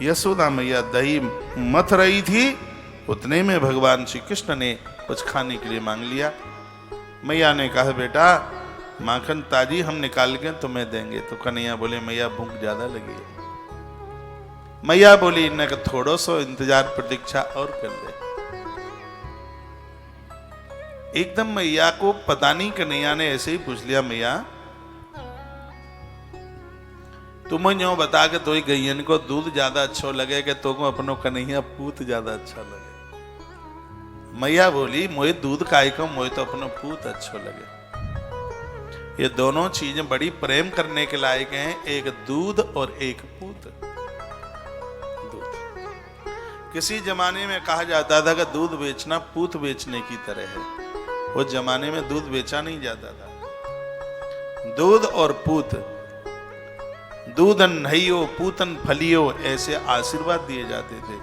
यशोदा मैया दही मथ रही थी, उतने में भगवान श्री कृष्ण ने कुछ खाने के लिए मांग लिया। मैया ने कहा बेटा माखन ताजी हम निकाल के तुम्हें देंगे। तो कन्हैया बोले मैया भूख ज्यादा लगी है। मैया बोली इन्हें थोड़ो सो इंतजार प्रतीक्षा और कर ले। एकदम मैया को पता नहीं, कन्हैया ने ऐसे ही पूछ लिया मैया तुम यूं बता के तो गैयन को दूध ज्यादा अच्छा लगे कि तुमको अपनो कन्हैया पूत ज्यादा अच्छा लगे। मैया बोली मोए दूध काय को, मोए तो अपनो पूत अच्छा लगे। ये दोनों चीजें बड़ी प्रेम करने के लायक हैं, एक दूध और एक पूत। दूध किसी जमाने में कहा जाता था कि दूध बेचना पूत बेचने की तरह है। वो जमाने में दूध बेचा नहीं जाता था। दूध और पूत, दूधन नहियो पूतन फलियो, ऐसे आशीर्वाद दिए जाते थे।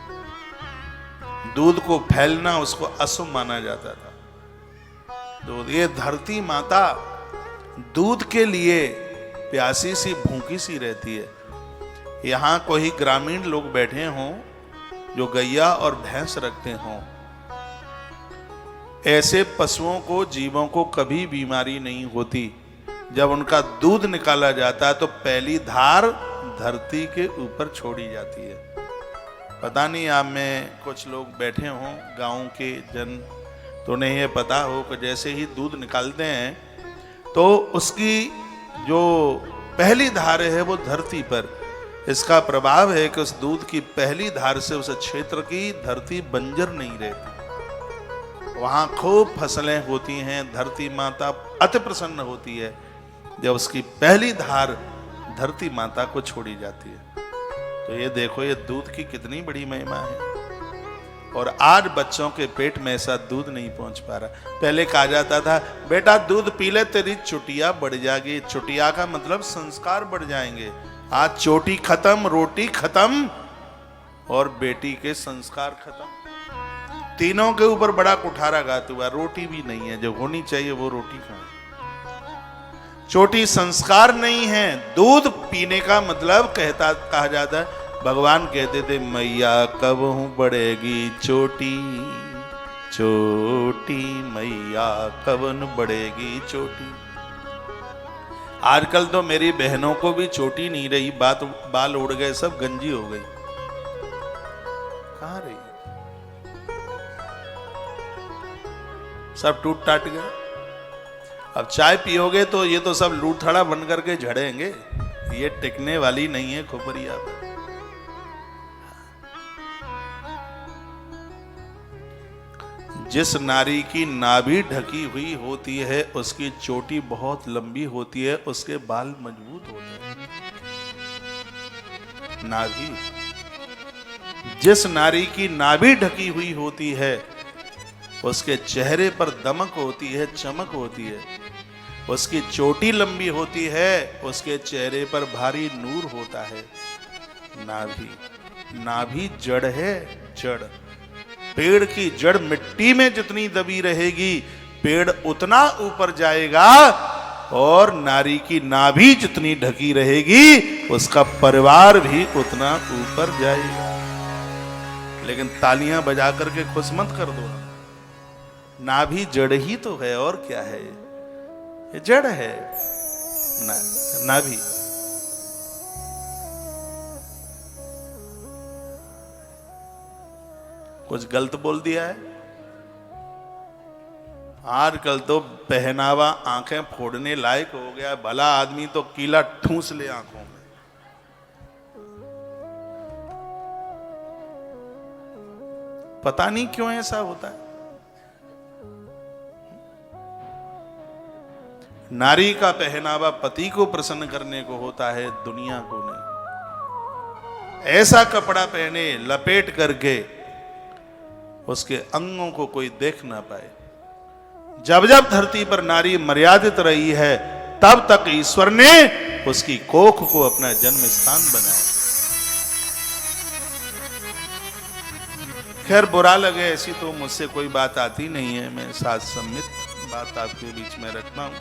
दूध को फैलना उसको अशुभ माना जाता था। दूध, ये धरती माता दूध के लिए प्यासी सी भूखी सी रहती है। यहां कोई ग्रामीण लोग बैठे हों जो गैया और भैंस रखते हों, ऐसे पशुओं को, जीवों को कभी बीमारी नहीं होती। जब उनका दूध निकाला जाता है तो पहली धार धरती के ऊपर छोड़ी जाती है। पता नहीं आप में कुछ लोग बैठे हों गांव के जन, तो उन्हें यह पता हो कि जैसे ही दूध निकालते हैं तो उसकी जो पहली धार है वो धरती पर, इसका प्रभाव है कि उस दूध की पहली धार से उस क्षेत्र की धरती बंजर नहीं रहती। वहां खूब फसलें होती हैं। धरती माता अति प्रसन्न होती है जब उसकी पहली धार धरती माता को छोड़ी जाती है। तो ये देखो ये दूध की कितनी बड़ी महिमा है। और आज बच्चों के पेट में ऐसा दूध नहीं पहुंच पा रहा। पहले कहा जाता था बेटा दूध पी ले तेरी चुटिया बढ़ जाएगी। चुटिया का मतलब संस्कार बढ़ जाएंगे। आज चोटी खत्म, रोटी खत्म और बेटी के संस्कार खत्म। तीनों के ऊपर बड़ा कुठारा गाता हुआ। रोटी भी नहीं है, जो होनी चाहिए वो रोटी कहां। चोटी संस्कार नहीं है। दूध पीने का मतलब कहा जाता है, भगवान कहते थे मैया कब हूं बढ़ेगी चोटी, चोटी मैया कब न बढ़ेगी चोटी। आजकल तो मेरी बहनों को भी चोटी नहीं रही, बाल उड़ गए, सब गंजी हो गई। कहां रही, सब टूट टाट गए। अब चाय पियोगे तो ये तो सब लूथड़ा बन करके झड़ेंगे। ये टिकने वाली नहीं है खोपरिया पर। जिस नारी की नाभि ढकी हुई होती है उसकी चोटी बहुत लंबी होती है, उसके बाल मजबूत होते हैं। नाभि, जिस नारी की नाभि ढकी हुई होती है उसके चेहरे पर दमक होती है, चमक होती है। उसकी चोटी लंबी होती है, उसके चेहरे पर भारी नूर होता है। नाभि, नाभि जड़ है, जड़। पेड़ की जड़ मिट्टी में जितनी दबी रहेगी पेड़ उतना ऊपर जाएगा, और नारी की नाभि जितनी ढकी रहेगी उसका परिवार भी उतना ऊपर जाएगा। लेकिन तालियां बजा करके खुश मत कर दो। नाभि जड़ ही तो है, और क्या है, ये जड़ है नाभि। कुछ गलत बोल दिया है? आजकल तो पहनावा आंखें फोड़ने लायक हो गया। भला आदमी तो कीला ठूस ले आंखों में। पता नहीं क्यों ऐसा होता है। नारी का पहनावा पति को प्रसन्न करने को होता है, दुनिया को नहीं। ऐसा कपड़ा पहने लपेट करके उसके अंगों को कोई देख ना पाए। जब जब धरती पर नारी मर्यादित रही है तब तक ईश्वर ने उसकी कोख को अपना जन्म स्थान बनाया। खैर बुरा लगे ऐसी तो मुझसे कोई बात आती नहीं है। मैं साथ सम्मित बात आपके बीच में रखता हूं।